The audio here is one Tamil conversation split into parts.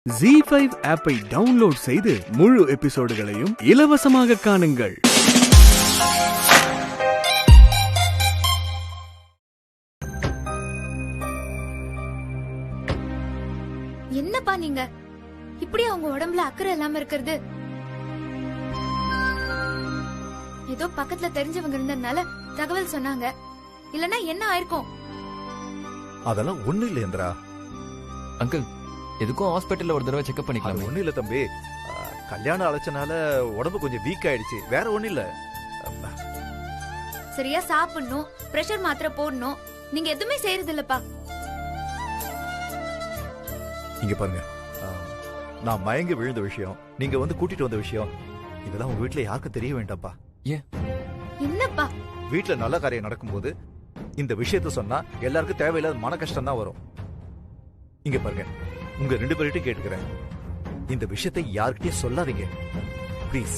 ZEE5 ஆப்பை டவுன்லோட் செய்து முழு எபிசோடுகளையும் இலவசமாக காணுங்கள். என்னப்பா நீங்க இப்படி அவங்க உடம்புல அக்கறை இல்லாம இருக்கிறது? ஏதோ பக்கத்துல தெரிஞ்சவங்க இருந்ததுனால தகவல் சொன்னாங்க, இல்லனா என்ன ஆயிருக்கும்? அதெல்லாம் ஒண்ணு இல்லையேந்திரா. அங்கிள், எதுக்கும் ஹாஸ்பிட்டல்ல ஒரு தடவை செக்அப் பண்ணிக்கலாம். ஒண்ணு இல்ல தம்பி, கல்யாணம் அழைச்சனால உடம்பு கொஞ்சம் வீக் ஆயிடுச்சு, வேற ஒண்ணு இல்ல. சரியா சாப்பிடணும், பிரஷர் மாத்திரை போடணும், நீங்க எதுவுமே செய்யறது இல்லப்பா. இங்க பாருங்க, நான் மயங்கி விழுந்த விஷயம், நீங்க வந்து கூட்டிட்டு வந்த விஷயம், இதெல்லாம் உங்க வீட்டுல யாருக்கும் தெரிய வேண்டாம்ப்பா. ஏன்? என்னப்பா? வீட்டுல நல்ல காரியம் நடக்கும்போது இந்த விஷயத்த சொன்னா எல்லாருக்கும் தேவையில்லாத மன கஷ்டம் தான் வரும். இங்க பாருங்க, உங்க 2 பேர்கிட்டையும் கேட்டுக்கிறேன், இந்த விஷயத்தை யார்கிட்டயும் சொல்லாதீங்க ப்ளீஸ்.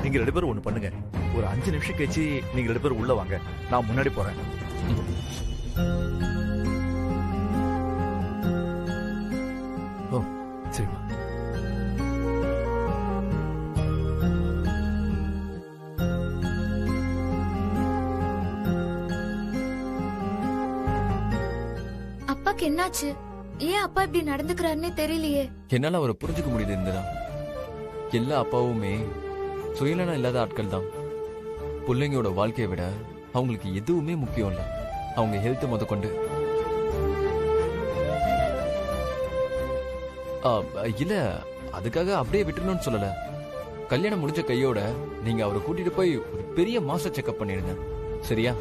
நீங்க 2 பேரும் ஒண்ணு பண்ணுங்க, ஒரு 5 நிமிஷம் கழிச்சு நீங்க 2 பேரும் உள்ள வாங்க, நான் முன்னாடி போறேன். ஓ சரிம்மா. அப்பாக்கு என்னாச்சு? ஏன் அப்பா இப்படி நடந்துக்கிறாருன்னே தெரியலையே. என்னால அவரை புரிஞ்சுக்க முடியுது இந்திரா. எல்லா அப்பாவுமே சுயநலம் இல்லாத ஆட்கள் தான். பிள்ளைங்களோட வாழ்க்கையை விட அவங்களுக்கு எதுவுமே முக்கியம் இல்ல, அவங்க ஹெல்த் முத கொண்டு. இல்ல, அதுக்காக அப்படியே விட்டுறணும்னு சொல்லல. கல்யாணம் முடிஞ்ச கையோட நீங்க அவரை கூட்டிட்டு போய் ஒரு பெரிய மாச செக்அப் பண்ணிடுங்க, சரியா?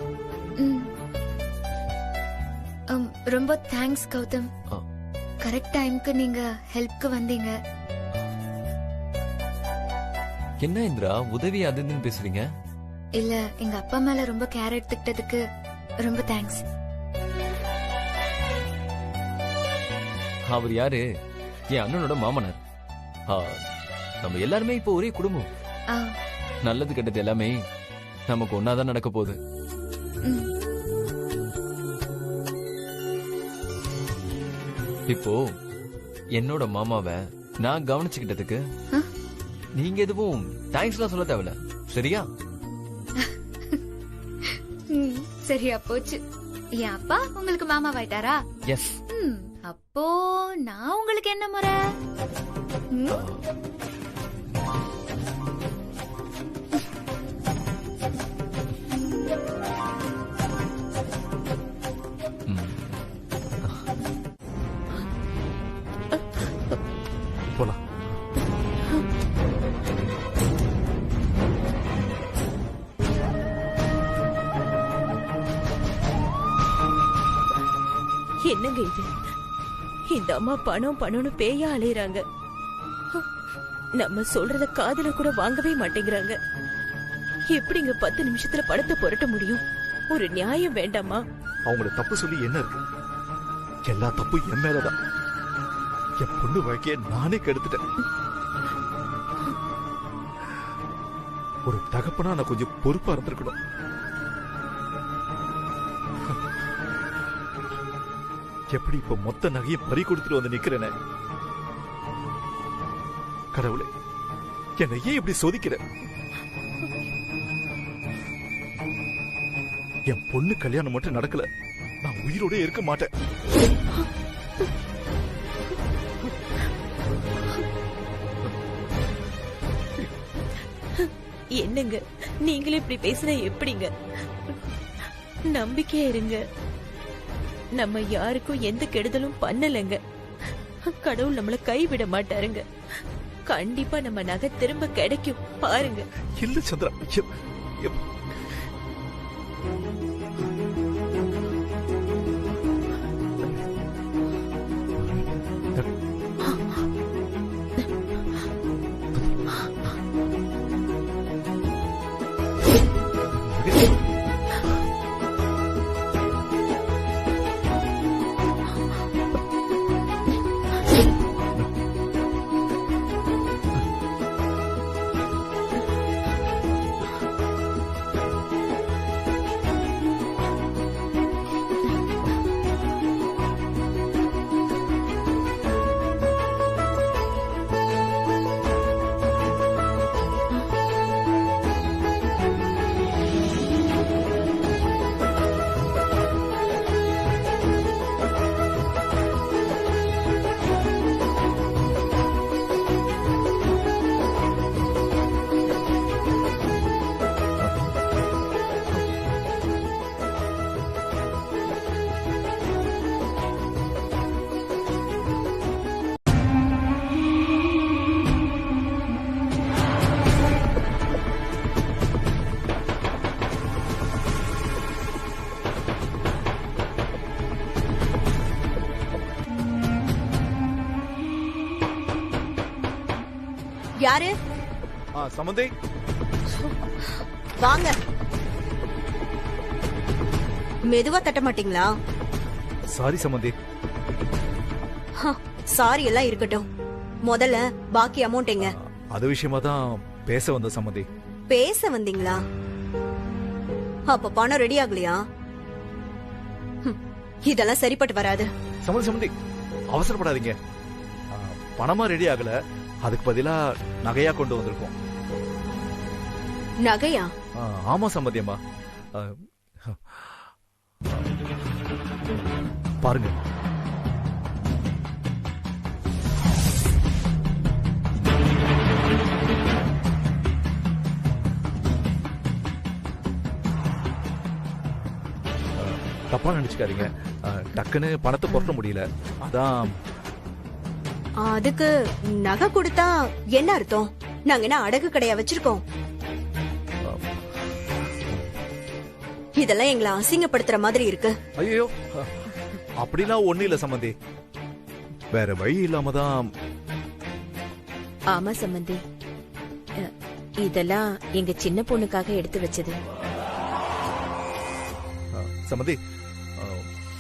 ரொம்ப தேங்க்ஸ் கௌதம். கரெக்ட் டைம்க்கு நீங்க ஹெல்ப்க்கு வந்தீங்க. என்ன இந்திரா உதவி அதுன்னு பேசுறீங்க? இல்ல, எங்க அப்பா மேல ரொம்ப கேர் எடுத்துக்கிட்டதுக்கு ரொம்ப தேங்க்ஸ். அவர் யாரு? என் அண்ணனோட மாமனார். நம்ம எல்லாருமே இப்போ ஒரே குடும்பம். நல்லது கெட்டது எல்லாமே நமக்கு ஒன்னாதான் நடக்க போகுது. இப்போ என்னோட மாமாவை நான் கவனிச்சுக்கிட்டதுக்கு நீங்க எதுவும் தேங்க்ஸ்லாம் சொல்ல தேவையில்ல, சரியா? சரியா போச்சு. என் அப்பா உங்களுக்கு மாமாவாயிட்டாரா? எஸ். அப்போ நான் உங்களுக்கு என்ன முறை? போலாம். என்னங்க இது? இந்த அம்மா பணம் பணம்னு பேயா அலையறாங்க. நம்ம சொல்றத காதுல கூட வாங்கவே மாட்டேங்கிறாங்க. எப்படிங்க 10 நிமிஷத்துல படத்தை புரட்ட முடியும்? ஒரு நியாயம் வேண்டாமா? அவங்கள தப்பு சொல்லி என்ன இருக்கு? எல்லா தப்பு என் மேலதான். என் பொண்ணு வாழ்க்கைய நானே கெடுத்துட்டேன். ஒரு தகப்பனா நான் கொஞ்சம் பொறுப்பா இருந்திருக்கணும். எப்படி இப்ப மொத்த நகையை பறி கொடுத்துட்டு வந்து நிக்கிறேனே. கடவுளே, என்னை ஏன் இப்படி சோதிக்கிற? என் பொண்ணு கல்யாணம் மட்டும் நடக்கல, நான் உயிரோட இருக்க மாட்டேன். என்னங்க நீங்களே இப்படி பேசினா எப்படிங்க? நம்பிக்கையா இருங்க, நம்ம யாருக்கும் எந்த கெடுதலும் பண்ணலங்க. கடவுள் நம்மள கைவிட மாட்டாருங்க. கண்டிப்பா நம்ம நகை திரும்ப கிடைக்கும், பாருங்க. இல்ல சந்திரா, யாரு? சம்பந்தி. வாங்க. மெதுவா தட்ட மாட்டீங்களா? சாரி சம்பந்தி. சாரி எல்லாம் இருக்கட்டும், முதல்ல பாக்கி அமௌண்ட் எங்க? அது விஷயமா தான் பேச வந்த சம்பந்தி. பேச வந்தீங்களா? அப்ப பணம் ரெடி ஆகலையா? இதெல்லாம் சரிப்பட்டு வராது. சம்பந்தி அவசரப்படாதீங்க. பணமா ரெடி ஆகல, அதுக்கு பதிலா நகையா கொண்டு வந்திருக்கோம். நகையா? ஆமா சம்பந்தி அம்மா. பாருங்க. தப்பா நினைச்சுக்காதீங்க, டக்குன்னு பணத்தை புரட்ட முடியல, அதான். அதுக்கு நகை கொடுத்தா என்ன அர்த்தம்? நாங்க என்ன அடகு கடையா வச்சிருக்கோம்? இதெல்லாம் எங்களை அசிங்கப்படுத்துற மாதிரி இருக்கு. ஐயோ, அப்படிலாம் ஒண்ணு இல்ல சம்பந்தி, வேற வழி இல்லாம தான். ஆமா சம்பந்தி, இதெல்லாம் எங்க சின்ன பொண்ணுக்காக எடுத்து வச்சது. சம்பந்தி,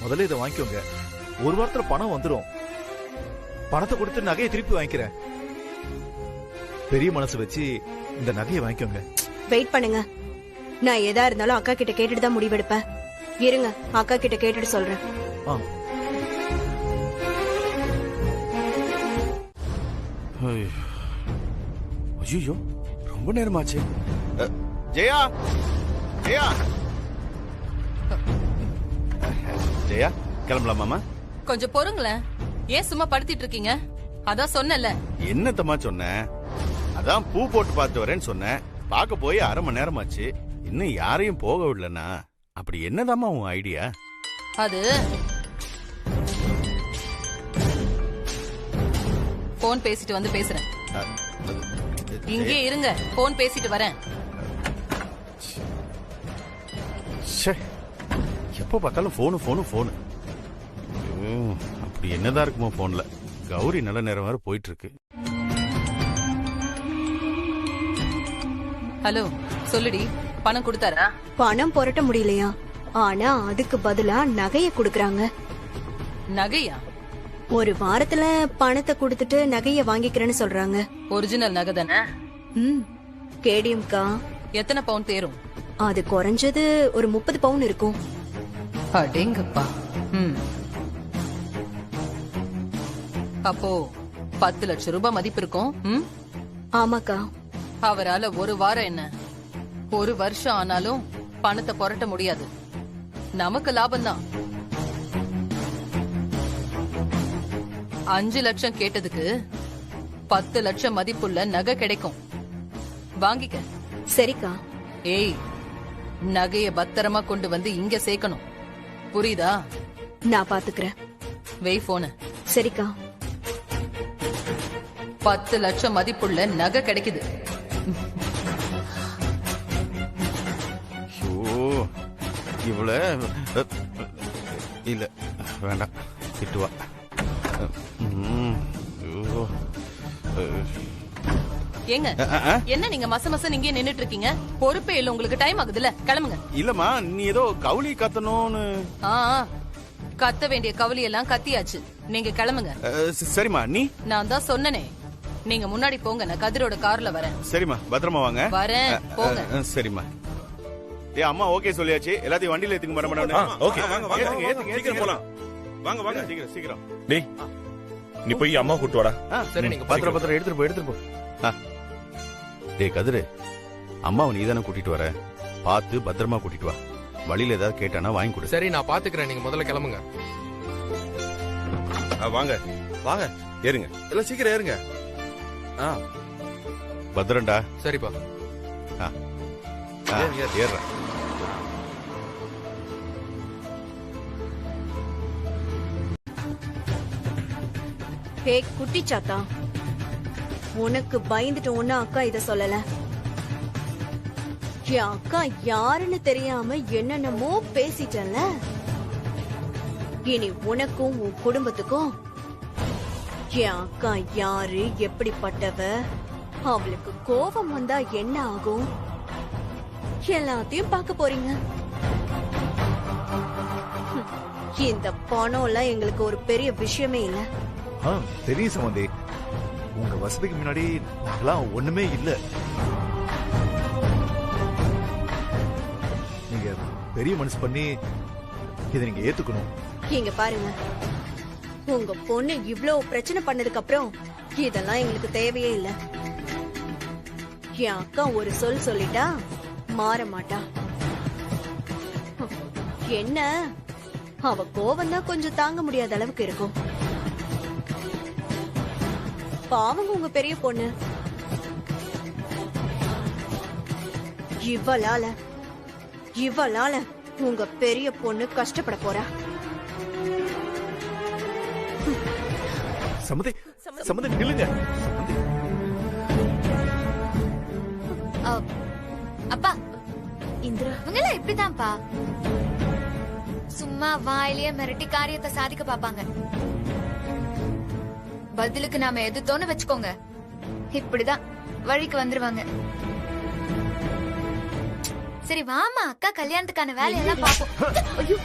முதல்ல இதை வாங்கிக்கோங்க, ஒரு வாரத்துல பணம் வந்துடும். பணத்தை கொடுத்து நகையை திருப்பி வாங்கிக்கிறேன். பெரிய மனசு வச்சு இந்த நகையை வாங்கிக்கோங்க. வெயிட் பண்ணுங்க, நான் எதா இருந்தாலும் அக்கா கிட்ட கேட்டுட்டு தான் முடிவெடுப்பேன். இருங்க, அக்கா கிட்ட கேட்டுட்டு சொல்றேன். ஐயோ, ரொம்ப நேரமாச்சு. ஜெயா, ஜெயா, ஜெயா, கிளம்பலாமா? கொஞ்சம் பொறுங்களேன், ஏன் சும்மா படுத்திட்டு இருக்கீங்க? அதான் சொன்னல. என்னத்தம்மா சொன்ன? அதான் பூ போட்டு பார்த்து வரேன்னு சொன்னேன். பார்க்க போய் 1/2 மணி நேரமாச்சு, இன்னும் யாரையும் போக விடலனா. அப்படி என்னதாம்மா உன் ஐடியா? அது போன் பேசிட்டு வந்து பேசுறேன். இங்கே இருங்க, போன் பேசிட்டு வரேன். எப்ப பார்த்தாலும் போனு போனு போனு. அப்படி என்னதான் இருக்குமோ போன்ல. கௌரி நல்ல நேரம் வரை போயிட்டு இருக்கு. ஹலோ, சொல்லுடி, பணம் கொடுத்தாரா? பணம் புரட்ட முடியலையா? ஆனா அதுக்கு பதிலா நகைய குடுக்கறாங்க. நகையா? ஒரு வாரத்துல பணத்தை கொடுத்துட்டு நகைய வாங்கிக்கிறேன்னு சொல்றாங்க. ஒரிஜினல் நகை தானே? கேடிஎம்கா. எத்தனை பவுன் தேரும்? அது குறைஞ்சது ஒரு 30 பவுன் இருக்கும். அடேங்கப்பா. அப்போ 10 லட்சம் ரூபாய் மதிப்பு இருக்கும். ஆமாக்கா. அவரால ஒரு வாரம் என்ன, 1 வருஷம் ஆனாலும் பணத்தை புரட்ட முடியாது. நமக்கு லாபம் தான். 5 லட்சம் கேட்டதுக்கு 10 லட்சம் மதிப்புள்ள நகை கிடைக்கும். வாங்கிக்க. சரிக்கா. ஏய், நகைய பத்திரமா கொண்டு வந்து இங்க சேர்க்கணும், புரியுதா? நான் பாத்துக்கிறேன். வெய் போன. சரிக்கா. 10 லட்சம் மதிப்புள்ள நகை கிடைக்குது. இவ்வள இல்ல, வேண்டாம், திட்டுவா. ஏங்க, என்ன நீங்க மச மச இங்கே நின்னுட்டு இருக்கீங்க? பொறுப்பே இல்ல உங்களுக்கு. டைம் ஆகுதுல, கிளம்புங்க. இல்லம்மா, நீ ஏதோ கவுளி கத்தணும்னு. கத்த வேண்டிய கவுளி எல்லாம் கத்தியாச்சு, நீங்க கிளம்புங்க. சரிம்மா. நீ? நான் தான் சொன்னனே, நீங்க முன்னாடி போங்க, நான் கதிரோட கார்ல வரேன். சரிம்மா, பத்திரமா வாங்க. வரேன், போங்க. சரிம்மா. ஏ அம்மா ஓகே சொல்லியாச்சு, எல்லாத்தையும் வண்டியில ஏத்துங்க மேடம். ஓகே, சீக்கிரம் போலாம். வாங்க வாங்க, சீக்கிரம் சீக்கிரம். டேய், நீ போய் அம்மா கூட்டு வாடா. சரி, நீங்க பத்திரம் எடுத்துட்டு போ. டேய் கதிரு, அம்மாவை நீதானே கூட்டிட்டு வர, பார்த்து பத்திரமா கூட்டிட்டு வா. வழியில ஏதாவது கேட்டானா வாங்கி கொடு. சரி, நான் பாத்துக்கிறேன், நீங்க முதல்ல கிளம்புங்க. வாங்க வாங்க, ஏறுங்க, எல்லாம் சீக்கிரம் ஏறுங்க. பத்திரம்டா. சரிப்பா. ஏறுறேன். ஹே குட்டி சாத்தா, உனக்கு பயந்துட்டு ஒண்ணு அக்கா இத சொல்லல. என் அக்கா யாருன்னு தெரியாம என்னென்னமோ பேசிட்டல. இனி உனக்கும் உன் குடும்பத்துக்கும் என் அக்கா யாரு, எப்படிப்பட்டவ, அவளுக்கு கோபம் வந்தா என்ன ஆகும் எல்லாத்தையும் பார்க்க போறீங்க. இந்த பணம் எல்லாம் எங்களுக்கு ஒரு பெரிய விஷயமே இல்ல. தெரியும் சம்பந்தி, உங்க வசதிக்கு முன்னாடி நாங்களாம் ஒண்ணுமே இல்ல. நீங்க பெரிய மனசு பண்ணி இதை நீங்க ஏத்துக்கணும். இங்க பாருங்க, உங்க பொண்ணு இவ்வளவு பிரச்சனை பண்ணதுக்கு அப்புறம் இதெல்லாம் எங்களுக்கு தேவையே இல்ல. என் அக்கா ஒரு சொல் சொல்லிட்டா மாற மாட்டா. என்ன அவ கோவம் தான் கொஞ்சம் தாங்க முடியாத அளவுக்கு இருக்கும். பாவங்க உங்க பெரிய பொண்ணு, இவளால உங்க பெரிய பொண்ணு கஷ்டப்பட போறா. சம்பந்தி சம்பந்தி நில்லுங்க. சம்பந்தி அப்பா, இந்திரா இவங்கள இப்படிதான்ப்பா, சும்மா வாயிலேயே மிரட்டி காரியத்தை சாதிக்க பாப்பாங்க. பதிலுக்கு நாம எதுத்தோன்னு வச்சுக்கோங்க, இப்படிதான் வழிக்கு வந்துருவாங்க. சரி வாமா, அக்கா கல்யாணத்துக்கான வேலையெல்லாம் பாப்போம். ஐயோ,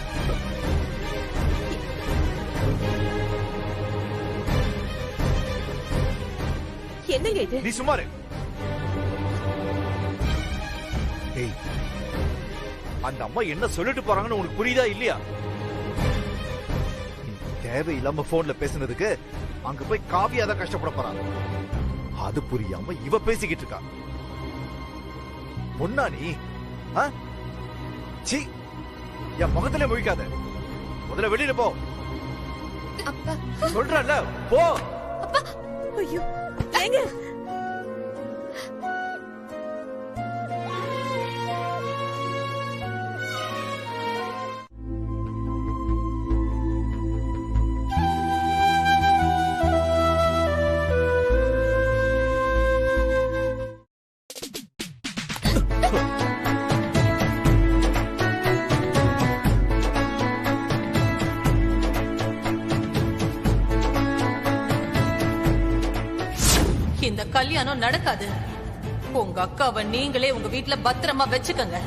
என்னங்க இது? நீ சும்மாரு. ஏய், அந்த அம்மா என்ன சொல்லிட்டு போறாங்கன்னு உனக்கு புரியுதா இல்லையா? நீ தேவையில்லாம போன்ல பேசுனதுக்கு அங்க போய் காவியா தான் கஷ்டப்பட போறாங்க. அது புரியாம இவ பேசிக்கிட்டு இருக்கா. பொண்ணா நீ? சீ, என் முகத்திலே முழிக்காத. முதல்ல வெளியில போ. அப்பா சொல்றல போ. ஐயோ, ஏங்க இந்த கல்யாணம் நடக்காது. உங்க அக்காவை நீங்களே உங்க வீட்டுல பத்திரமா வச்சுக்கங்க.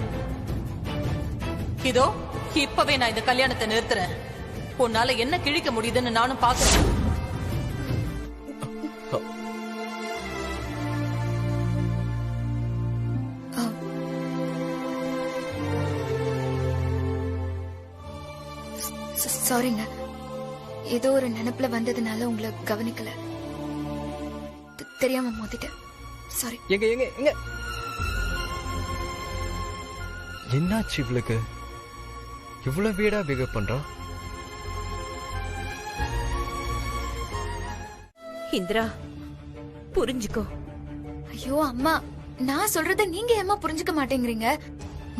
இதோ இப்பவே நான் இந்த கல்யாணத்தை நிறுத்துறேன். உன்னால என்ன கிழிக்க முடியுதுன்னு நானும் பாக்குறேன். சாரிங்க, ஏதோ ஒரு நினைப்புல வந்ததுனால உங்களை கவனிக்கல, தெரியாம மோதிட்டேன். சாரி. எங்க எங்க எங்க என்னாச்சு இவளுக்கு? இவ்வளவு வீடா பிஹேவ் பண்றா? இந்திரா, புரிஞ்சுக்கோ. ஐயோ அம்மா, நான் சொல்றத நீங்க ஏமா புரிஞ்சுக்க மாட்டேங்கிறீங்க?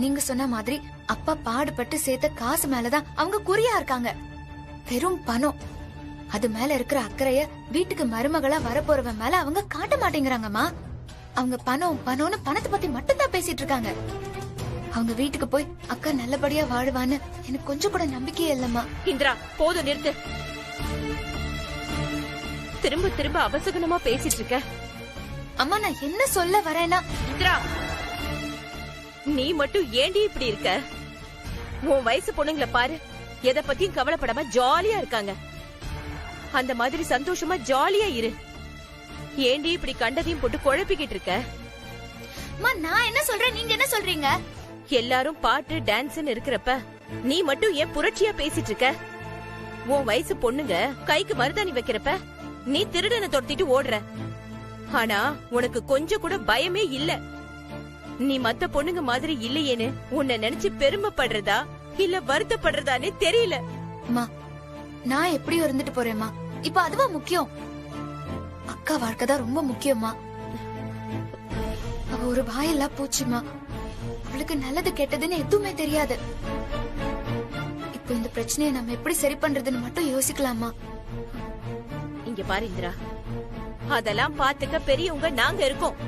நீங்க சொன்ன மாதிரி அப்பா பாடுபட்டு சேர்த்த காசு மேலதான் அவங்க குறியா இருக்காங்க. வெறும் பணம், அது மேல இருக்கிற அக்கறைய வீட்டுக்கு மருமகளா வரப்போறவன் மேல அவங்க காட்ட மாட்டேங்கிறாங்கம்மா. அவங்க பணம் பணம்னு பணத்தை பத்தி மட்டும்தான் பேசிட்டு இருக்காங்க. அவங்க வீட்டுக்கு போய் அக்கா நல்லபடியா வாழுவான்னு எனக்கு கொஞ்சம் கூட நம்பிக்கையே இல்லம்மா. இந்திரா, போதும், நிறுத்து. திரும்ப திரும்ப அவசகனமா பேசிட்டு இருக்க. அம்மா, நான் என்ன சொல்ல வரேன்னா, இந்திரா, நீ மட்டும் ஏண்டி இப்படி இருக்க? உன் வயசு பொண்ணுங்களை பாரு, எதை பத்தியும் கவலைப்படாம ஜாலியா இருக்காங்க. அந்த மாதிரி சந்தோஷமா ஜாலியா இரு. ஏண்டி இப்படி கண்டதையும் போட்டு குழப்பிக்கிட்டு இருக்க? நான் என்ன சொல்றேன், நீங்க என்ன சொல்றீங்க? எல்லாரும் பாட்டு டான்ஸ்னு இருக்கிறப்ப நீ மட்டும் ஏன் புரட்சியா பேசிட்டு இருக்க? உன் வயசு பொண்ணுங்க கைக்கு மருதாணி வைக்கிறப்ப நீ திருடனை துரத்திட்டு ஓடுற. ஆனா உனக்கு கொஞ்சம் கூட பயமே இல்ல. நீ மத்த பொண்ணுங்க மாதிரி இல்லையேன்னு உன்னை நினைச்சு பெருமைப்படுறதா இல்ல வருத்தப்படுறதானே தெரியல. நான் எப்படியும் இருந்துட்டு போறேம்மா, இப்ப அதுவா முக்கியம்? அக்கா வாழ்க்கை தான் ரொம்ப முக்கியமா. அவ ஒரு வாயெல்லா பூச்சிமா, அவளுக்கு நல்லது கெட்டதுன்னு எதுவுமே தெரியாது. இப்ப இந்த பிரச்சனையை நம்ம எப்படி சரி பண்றதுன்னு மட்டும் யோசிக்கலாமா? இங்க பாரு இந்திரா, அதெல்லாம் பாத்துக்க பெரியவங்க நாங்க இருக்கோம்.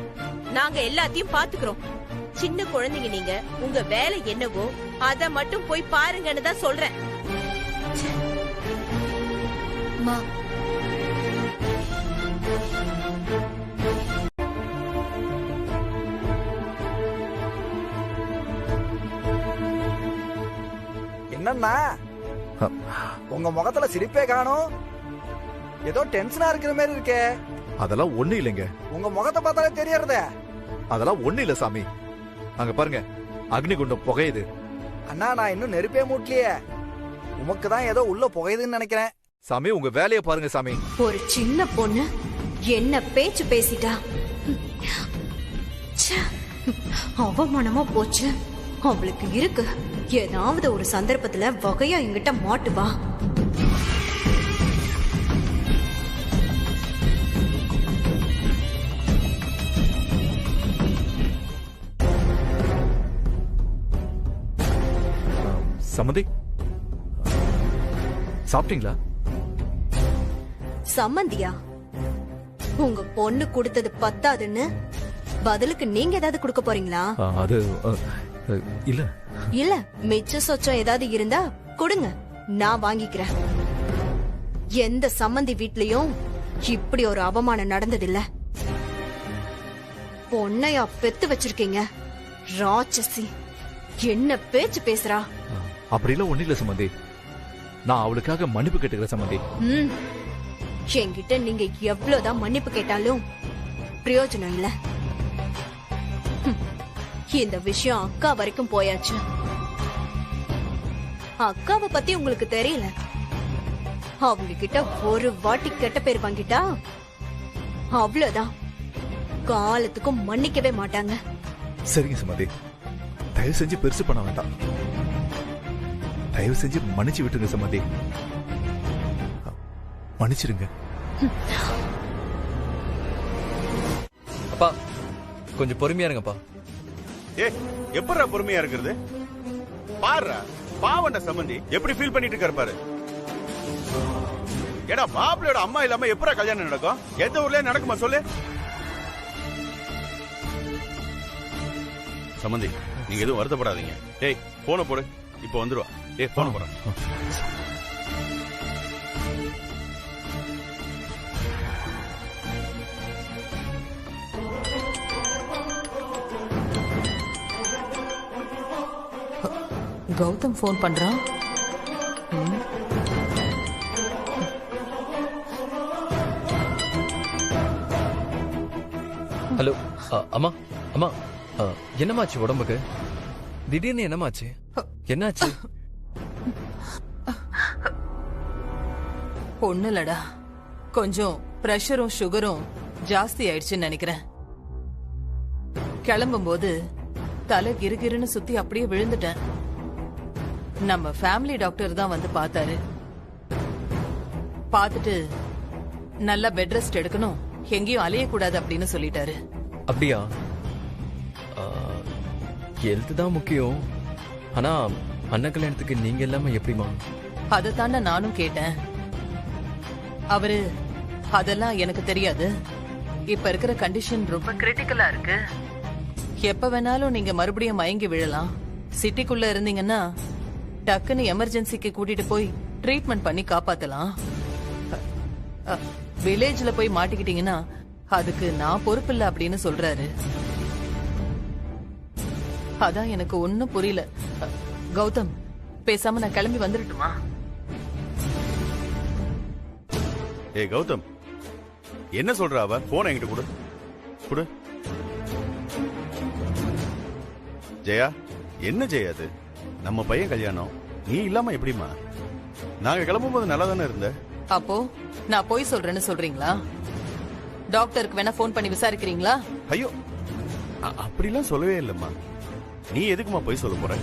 நாங்க எல்லாத்தையும் பாத்துக்கிறோம். சின்ன குழந்தைங்க நீங்க, உங்க வேலை என்னவோ அத மட்டும் போய் பாருங்கன்னு தான் சொல்றேன். என்னன்னா உங்க முகத்துல சிரிப்பே காணும், ஏதோ டென்ஷனா இருக்கிற மாதிரி இருக்கே. அதெல்லாம் ஒண்ணு இல்லைங்க. உங்க முகத்தை பார்த்தாலே தெரியறதே. அதெல்லாம் ஒண்ணு இல்ல சாமி. அங்க பாருங்க, அக்னிகுண்டம் புகையுது. அண்ணா நான் இன்னும் நெருப்பே மூட்டலையே. உமக்கு தான் ஏதோ உள்ள புகையுதுன்னு நினைக்கிறேன். சாமி உங்க வேலையை பாருங்க சாமி. ஒரு சின்ன பொண்ணு என்ன பேச்சு பேசிட்டா, ச்சே, அவமானமா போச்சு. அவளுக்கு இருக்கு, ஏதாவது ஒரு சந்தர்ப்பத்துல வகையா என்கிட்ட மாட்டுவா. சம்மந்தி சாப்பிட்டீங்களா? சம்மந்தியா? உங்க பொண்ணு கொடுத்தது பத்தாதுன்னு பதிலுக்கு நீங்க ஏதாவது கொடுக்க போறீங்களா? அது இல்ல இல்ல, மிச்ச சொச்சம் ஏதாவது இருந்தா கொடுங்க, நான் வாங்கிக்கிறேன். எந்த சம்மந்தி வீட்லயும் இப்படி ஒரு அவமானம் நடந்ததில்ல. பொண்ணையா பெத்து வச்சிருக்கீங்க, ராட்சசி. என்ன பேச்சு பேசுறா? அப்படிலாம் ஒண்ணு இல்ல சம்மந்தி. நான் அவளுக்காக மன்னிப்பு கேட்டுக்கிறேன் சம்மந்தி. என்கிட்ட நீங்க எவ்வளவுதான் மன்னிப்பு கேட்டாலும் பிரயோஜனம் இல்ல. இந்த விஷயம் அக்கா வரைக்கும் போயாச்சு. அக்காவை பத்தி உங்களுக்கு தெரியல. அவங்க கிட்ட ஒரு வாட்டி கெட்ட பேர் வாங்கிட்டா அவ்வளவுதான், காலத்துக்கும் மன்னிக்கவே மாட்டாங்க. சரிங்க சம்மந்தி, தயவு செஞ்சு பெருசு பண்ண வேண்டாம். தயவு செஞ்சு மன்னிச்சு விட்டுருங்க சம்மந்தி. மன்னிச்சிருங்க. அப்பா கொஞ்சம் பொறுமையா இருங்கப்பா. எப்படா பொறுமையா இருக்கிறது? பாருடா, பாவண்ட சம்பந்தி எப்படி ஃபீல் பண்ணிட்டு இருக்காரு பாரு. ஏடா மாப்பிள்ளையோட அம்மா இல்லாம எப்படா கல்யாணம் நடக்கும்? எந்த ஊர்லயே நடக்குமா சொல்லு? சம்பந்தி நீங்க எதுவும் வருத்தப்படாதீங்க. டேய் போன போடு, இப்ப வந்துருவா. டேய் போன போற. கௌதம் போன் பண்றான். ஹலோ அம்மா அம்மா, என்னமாச்சு உடம்புக்கு? திடீர்னு என்னமாச்சு? என்னாச்சு? ஒண்ணுலடா, கொஞ்சம் பிரஷரும் சுகரும் ஜாஸ்தி ஆயிடுச்சுன்னு நினைக்கிறேன். கிளம்பும் போது தலை கிருகிருன்னு சுத்தி அப்படியே விழுந்துட்டேன். நம்ம ஃபேமிலி டாக்டர் தான் வந்து பார்த்தாரு. பார்த்துட்டு நல்லா பெட் ரெஸ்ட் எடுக்கணும், எங்கேயும் அலையக்கூடாது அப்படின்னு சொல்லிட்டாரு. அப்படியா? ஹெல்த் தான் முக்கியம். ஆனா அண்ணன் கல்யாணத்துக்கு நீங்க எல்லாமே எப்படிமா? அதை தாண்ட நானும் கேட்டேன். அவரு அதெல்லாம் எனக்கு தெரியாது, இப்ப இருக்கிற கண்டிஷன் ரொம்ப கிரிட்டிக்கலா இருக்கு, எப்ப வேணாலும் நீங்க மறுபடியும் மயங்கி விழலாம், சிட்டிக்குள்ள இருந்தீங்கன்னா டக்குன்னு எமர்ஜென்சிக்கு கூட்டிட்டு போய் ட்ரீட்மெண்ட் பண்ணி காப்பாத்தலாம், வில்லேஜ்ல போய் மாட்டிக்கிட்டீங்கன்னா அதுக்கு நான் பொறுப்பில்லை அப்படின்னு சொல்றாரு. அதான் எனக்கு ஒண்ணும் புரியல. கௌதம், பேசாம நான் கிளம்பி வந்துடட்டுமா? ஏய் கௌதம், என்ன சொல்ற அவ? போன என்கிட்ட கொடு கொடு. ஜெயா, என்ன ஜெயா அது? நம்ம பையன் கல்யாணம், நீ இல்லாம எப்படிமா? நாங்க கிளம்பும் போது நல்லா தானே இருந்த. அப்போ நான் போய் சொல்றேன்னு சொல்றீங்களா? டாக்டருக்கு வேணா போன் பண்ணி விசாரிக்கிறீங்களா? ஐயோ, அப்படிலாம் சொல்லவே இல்லம்மா. நீ எதுக்குமா போய் சொல்ல போற?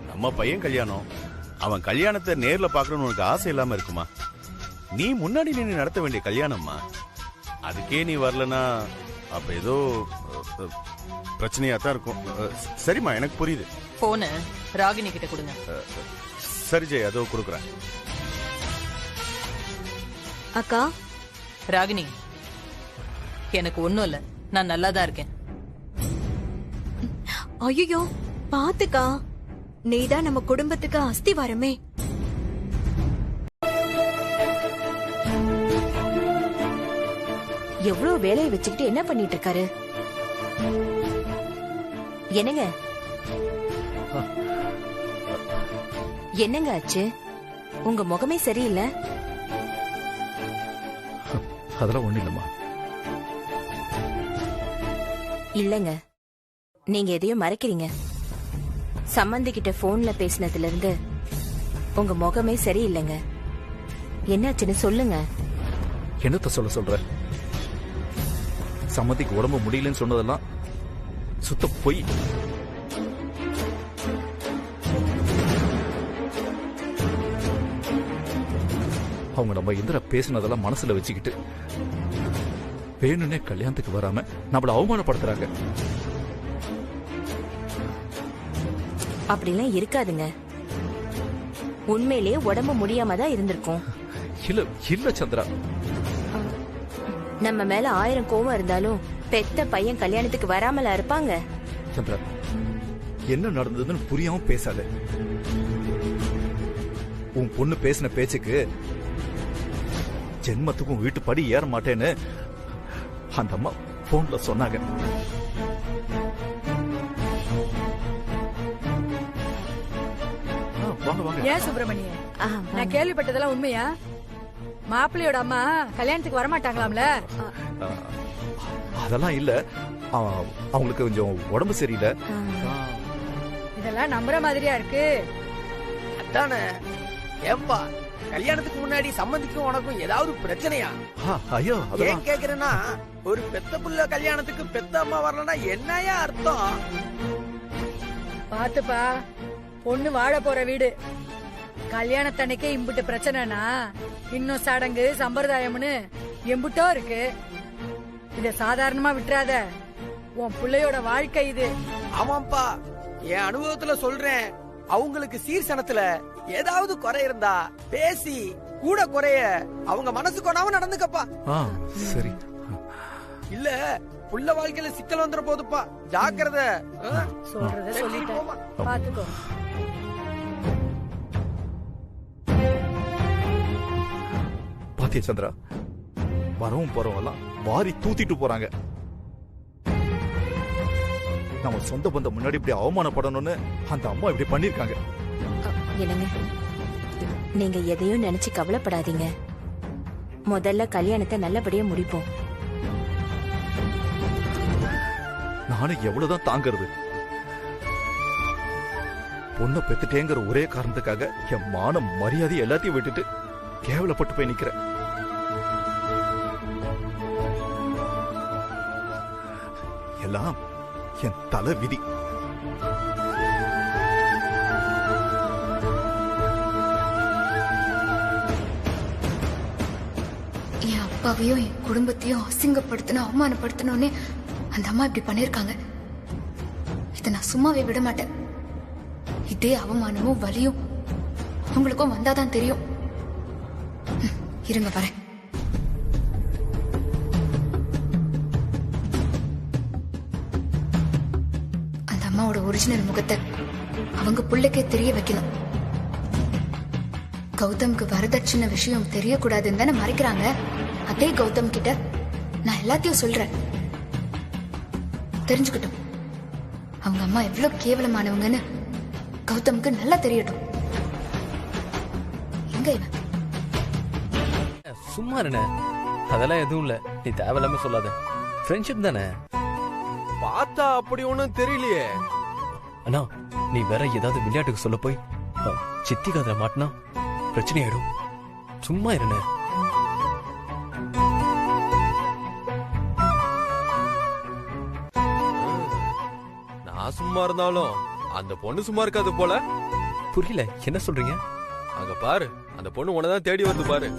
நம்ம பையன் கல்யாணம், அவன் கல்யாணத்தை நேர்ல பாக்கணும்னு உனக்கு ஆசை இல்லாம இருக்குமா? நீ முன்னாடி நின்று நடத்த வேண்டிய கல்யாணம்மா. அதுக்கே நீ வரலனா அப்ப ஏதோ பிரச்சனையா தான் இருக்கும். சரிம்மா, எனக்கு புரியுது. போன ராகினி கிட்ட கொடுங்க. சரி ஜெய், அதோ கொடுக்குறேன். அக்கா. ராகினி, எனக்கு ஒண்ணும் இல்ல, நான் நல்லா தான் இருக்கேன். ஐயோ பாத்துக்கா, நீதான் நம்ம குடும்பத்துக்கு அஸ்திவாரமே. எவ்வளவு வேலையை வச்சுக்கிட்டு என்ன பண்ணிட்டு இருக்காரு? என்னங்க என்னங்க ஆச்சு? உங்க முகமே சரியில்லை. அதெல்லாம் ஒண்ணு இல்லம்மா. இல்லங்க, நீங்க எதையும் மறைக்கிறீங்க. சம்மந்தி கிட்ட போன்ல பேசினதுல இருந்து உங்க முகமே சரியில்லைங்க. என்னாச்சுன்னு சொல்லுங்க. என்னத்த சொல்ற? சம்மதிக்கு உடம்பு முடியலன்னு சொன்னதெல்லாம் சுத்த பொய். அவங்க நம்ம இந்திரா பேசினதெல்லாம் மனசுல வச்சுக்கிட்டு வேணும்னே கல்யாணத்துக்கு வராம நம்மள அவமானப்படுத்துறாங்க. அப்படிலாம் இருக்காதுங்க. உண்மையிலேயே உடம்பு முடியாம தான் இருந்திருக்கும். இல்ல சந்திரா, நம்ம மேல 1000 கோவம் இருந்தாலும் பெத்த பையன் கல்யாணத்துக்கு வராமலா இருப்பாங்க? சந்திரா, என்ன நடந்ததுன்னு புரியாம பேசாத. உன் பொண்ணு பேசின பேச்சுக்கு ஜென்மத்துக்கும் வீட்டு படி ஏற மாட்டேன்னு அந்த அம்மா போன்ல சொன்னாங்க. ஏன் சுப்பிரமணிய, நான் கேள்விப்பட்டதெல்லாம் உண்மையா? மாப்பிள்ளையோட அம்மா கல்யாணத்துக்கு வரமாட்டாங்களாம்ல? அதெல்லாம் இல்ல, அவங்களுக்கு கொஞ்சம் உடம்பு சரியில்லை. இதெல்லாம் நம்புற மாதிரியா இருக்கு? அதானே. ஏம்பா, கல்யாணத்துக்கு முன்னாடி சம்மந்திக்கும் உனக்கும் ஏதாவது பிரச்சனையா? ஐயோ, ஏன் கேக்குறேன்னா, ஒரு பெத்த புள்ள கல்யாணத்துக்கு பெத்த அம்மா வரலன்னா என்னையா அர்த்தம்? பாத்துப்பா, பொண்ணு வாழ போற வீடு. கல்யாணத்தன்னைக்கே இம்புட்டு பிரச்சனைனா இன்னும் சடங்கு சம்பிரதாயம்னு எம்புட்டோ இருக்கு. இத சாதாரணமா விட்டுறாத. உன் பிள்ளையோட வாழ்க்கை இது. ஆமாப்பா, என் அனுபவத்துல சொல்றேன். அவங்களுக்கு சீர்சனத்துல ஏதாவது குறை இருந்தா பேசி கூட குறைய அவங்க மனசு கொடாம நடந்துக்கப்பா. சரி. இல்ல புள்ள வாழ்க்கையில சிக்கல் வந்துற போதுப்பா, ஜாக்கிரதை. சொல்றத சொல்லிட்டேன், பாத்துக்கோ. பாத்தியா சந்திரா, வரவும் போறவெல்லாம் வாரி தூத்திட்டு போறாங்க. நம்ம சொந்த பந்தம் முன்னாடி இப்படி அவமானப்படணும்னு அந்த அம்மா இப்படி பண்ணிருக்காங்க. என்னங்க, நீங்க எதையும் நினைச்சு கவலைப்படாதீங்க. முதல்ல கல்யாணத்தை நல்லபடியா முடிப்போம். நானும் எவ்வளவுதான் தாங்கிறது? பொண்ணை பெத்துட்டேங்கிற ஒரே காரணத்துக்காக என் மான மரியாதை எல்லாத்தையும் விட்டுட்டு கேவலப்பட்டு போய் நிக்கிறேன். எல்லாம் என் தலை விதி. என் அப்பாவையும் என் குடும்பத்தையும் அசிங்கப்படுத்தணும், அவமானப்படுத்தணும்னு அந்த அம்மா இப்படி பண்ணிருக்காங்க. இதை நான் சும்மாவே விட மாட்டேன். இதே அவமானமும் வலியும் அவங்களுக்கும் வந்தாதான் தெரியும். இருங்க வரேன். அந்த அம்மாவோட ஒரிஜினல் முகத்தை அவங்க பிள்ளைக்கே தெரிய வைக்கணும். கௌதம்க்கு வரதட்சணை விஷயம் தெரியக்கூடாதுன்னு தானே மறைக்கிறாங்க. அதே கௌதம் கிட்ட நான் எல்லாத்தையும் சொல்றேன், தெரிஞ்சுக்கிட்டோம். அவங்க அம்மா எவ்வளவு கேவலமானவங்கன்னு கௌதம்க்கு நல்லா தெரியட்டும். எங்க இவன்? சும்மா இருண்ணே, அதெல்லாம் எதுவும் இல்ல. நீ தேவையில்லாம சொல்லாத. ஃப்ரெண்ட்ஷிப் தானே. பார்த்தா அப்படி ஒண்ணும் தெரியலையே. அண்ணா, நீ வேற ஏதாவது விளையாட்டுக்கு சொல்ல போய் சித்தி காதுல மாட்டினா பிரச்சனை ஆயிடும். சும்மா இருண்ணே. நான் சும்மா இருந்தாலும் அந்த பொண்ணு சும்மா இருக்காது போல. புரியல, என்ன சொல்றீங்க? அங்க பாரு, அந்த பொண்ணு உன்னதான் தேடி வருது பாரு.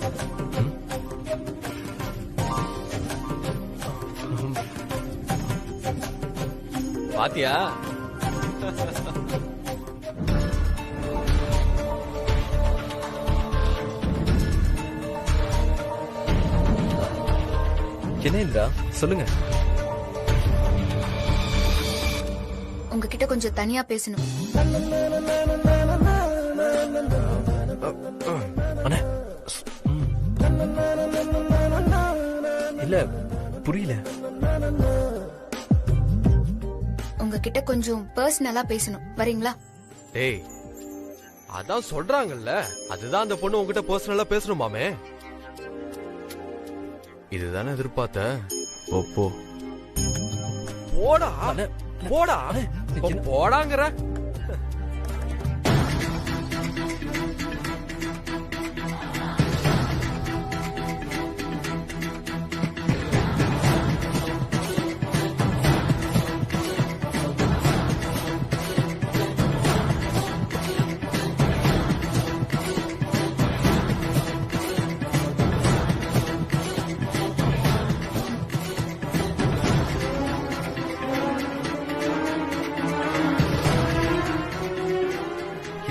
பாத்தியா? என்ன இந்திரா, சொல்லுங்க. உங்ககிட்ட கொஞ்சம் தனியா பேசணும். இல்ல, புரியல. உங்ககிட்ட கொஞ்சம் பர்சனலா பேசணும், வரீங்களா? டேய், அதான் சொல்றாங்கல்ல, அதுதான் அந்த பொண்ணு உங்ககிட்ட பர்சனலா பேசணுமாமே. இதுதானே எதிர்பார்த்த. போ போடா போடா போடாங்கற.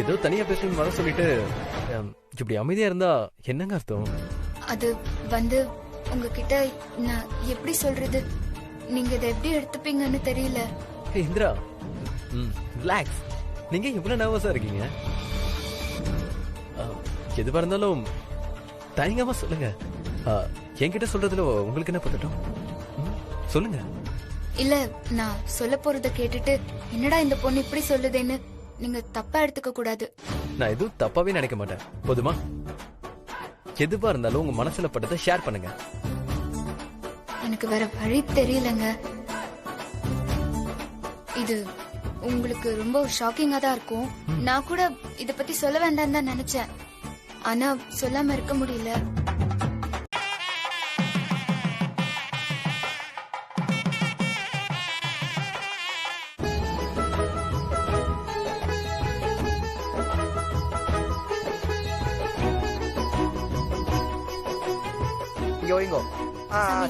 ஏதோ தனியா பேசணும்னு வர சொல்லிட்டு இப்படி அமைதியா இருந்தா என்னங்க அர்த்தம்? அது வந்து உங்ககிட்ட நான் எப்படி சொல்றது, நீங்க இதை எப்படி எடுத்துப்பீங்கன்னு தெரியல. இந்திரா, ரிலாக்ஸ். நீங்க இவ்வளவு நர்வஸா இருக்கீங்க? எதுவா இருந்தாலும் தயங்காம சொல்லுங்க. என்கிட்ட சொல்றதுல உங்களுக்கு என்ன பத்தட்டும்? சொல்லுங்க. இல்ல, நான் சொல்ல போறத கேட்டுட்டு என்னடா இந்த பொண்ணு இப்படி சொல்லுதேன்னு நீங்க தப்பா எடுத்துக்க கூடாது. நான் எதுவும் தப்பாவே நினைக்க மாட்டேன். போதுமா? எதுவா இருந்தாலும் உங்க மனசுல பட்டதை ஷேர் பண்ணுங்க. எனக்கு வேற வழி தெரியலங்க. இது உங்களுக்கு ரொம்ப ஷாக்கிங்கா தான் இருக்கும். நான் கூட இத பத்தி சொல்ல வேண்டாம் தான் நினைச்சேன். ஆனா சொல்லாம இருக்க முடியல.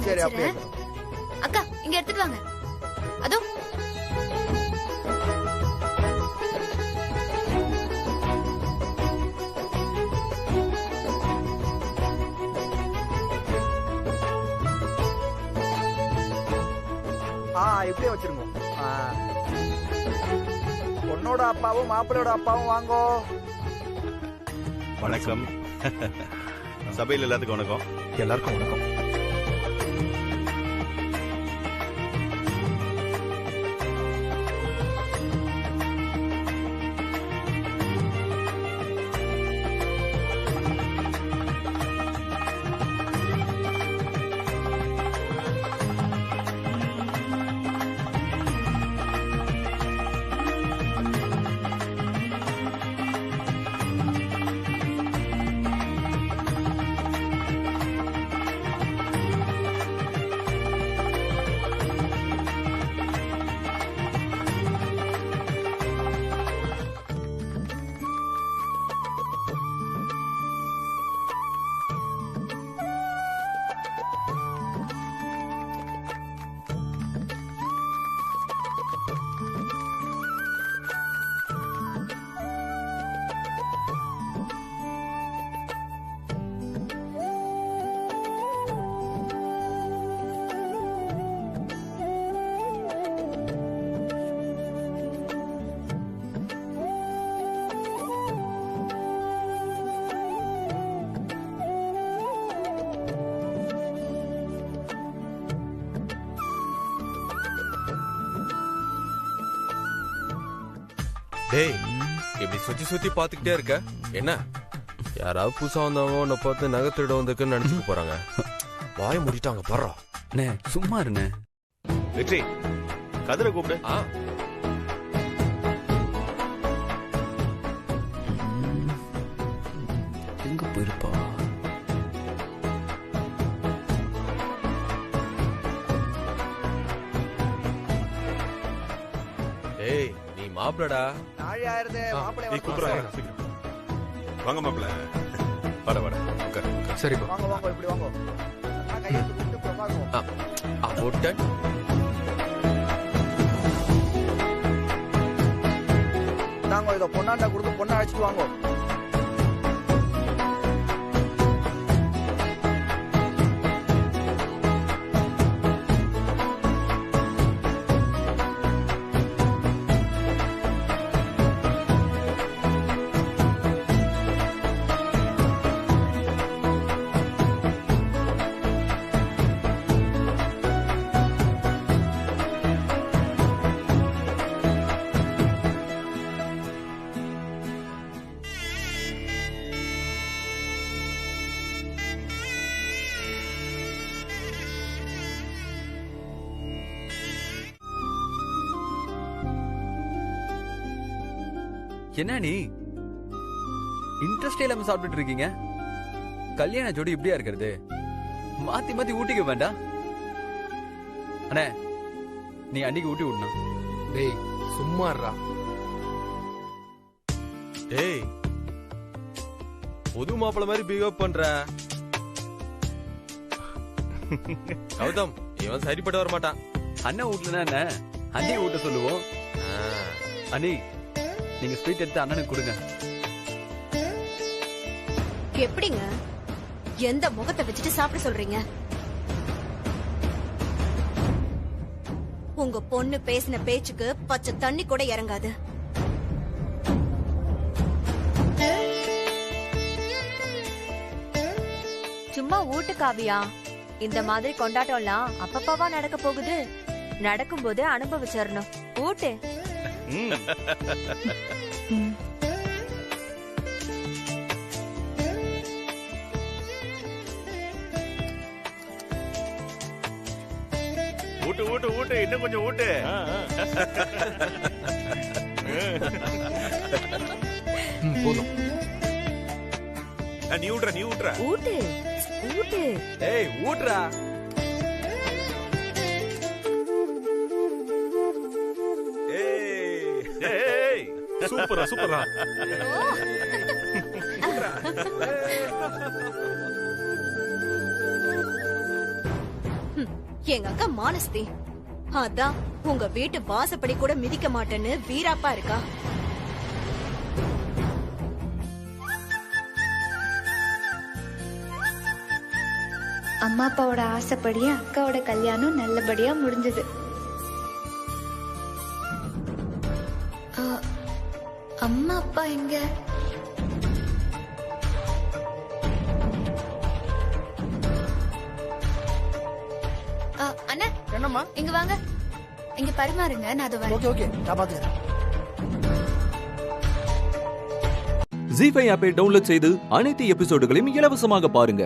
சரி, அப்படியே அக்கா, இங்க எடுத்துட்டு வாங்க. அதோ இப்படியே வச்சிருங்க. பொண்ணோட அப்பாவும் மாப்பிள்ளையோட அப்பாவும் வாங்கோ. வணக்கம். சபையில் எல்லாத்துக்கும் வணக்கம். எல்லாருக்கும் வணக்கம். டேய், இப்படி சுத்தி சுத்தி பாத்துக்கிட்டே இருக்க என்ன? யாராவது புதுசா வந்தவங்க உன்னை பார்த்து நகத்திட வந்திருக்குன்னு நினைச்சுக்க போறாங்க. வாய மூடிட்டாங்க பாடுறா. சும்மா இருண்ணே. வெற்றி, கதிரை கூப்பிடு. எங்க போயிருப்பா? ஏய், நீ மாப்பிளடா. நாளை ஆயிருதே, மாப்பிள்ளை சீக்கிரம் வாங்க மாப்பிள்ள. வட வட உட்காரு. சரிப்பா. வாங்க வாங்க, இப்படி வாங்க. கையெழுத்து கொடுத்து பிரபாகம். போட்ட நாங்க இதை பொண்ணாண்டா கொடுத்து பொண்ணை அழைச்சிட்டு வாங்க. என்ன நீ இன்ட்ரெஸ்டே இல்லாம சாப்பிட்டுட்டு இருக்கீங்க? கல்யாண ஜோடி இப்படியா இருக்கிறது? மாத்தி மாத்தி ஊட்டிக்க வேண்டாம். அண்ணே, நீ அன்னைக்கு ஊட்டி விடணும். டேய் சும்மா இருடா. டேய் புது மாப்பிள்ள மாதிரி பிஹேவ் பண்ற. கௌதம், இவன் சரிப்பட்டு வர மாட்டான். அண்ணன் வீட்டுலனா என்ன, அண்ணி ஊட்ட சொல்லுவோம். அண்ணி, நீங்க ஸ்வீட் எடுத்து அண்ணனுக்கு கொடுங்க. எப்படிங்க எந்த முகத்தை வச்சுட்டு சாப்பிட சொல்றீங்க? உங்க பொண்ணு பேசின பேச்சுக்கு பச்சை தண்ணி கூட இறங்காது. சும்மா ஊட்டு காவியா. இந்த மாதிரி கொண்டாட்டம்லாம் அப்பப்பாவா நடக்க போகுது. நடக்கும்போது அனுபவிச்சிடணும். ஊட்டு. ஊட்டு ஊட்டு ஊட்டு, இன்னும் கொஞ்சம் ஊட்டு. போதும். நீ ஊட்டுற, நீ ஊட்டுற. ஊட்டு ஊட்டு. ஏய் ஊட்றா. ஏய் சூப்பரா சூப்பரா. எங்க அக்கா மானஸ்தி அதான் உங்க வீட்டு வாசப்படி கூட மிதிக்க மாட்டேன்னு வீராப்பா இருக்கா. அம்மா அப்பாவோட ஆசைப்படியே அக்காவோட கல்யாணம் நல்லபடியா முடிஞ்சது. அம்மா அப்பா எங்க? அண்ணா, என்னம்மா? இங்க வாங்க, இங்க பரிமாறுங்க, நான் அதை வரேன். ஓகே ஓகே, நான் பாத்துக்கிறேன். ஜீ5 ஆப்பை டவுன்லோட் செய்து அனைத்து எபிசோடுகளையும் இலவசமாக பாருங்க.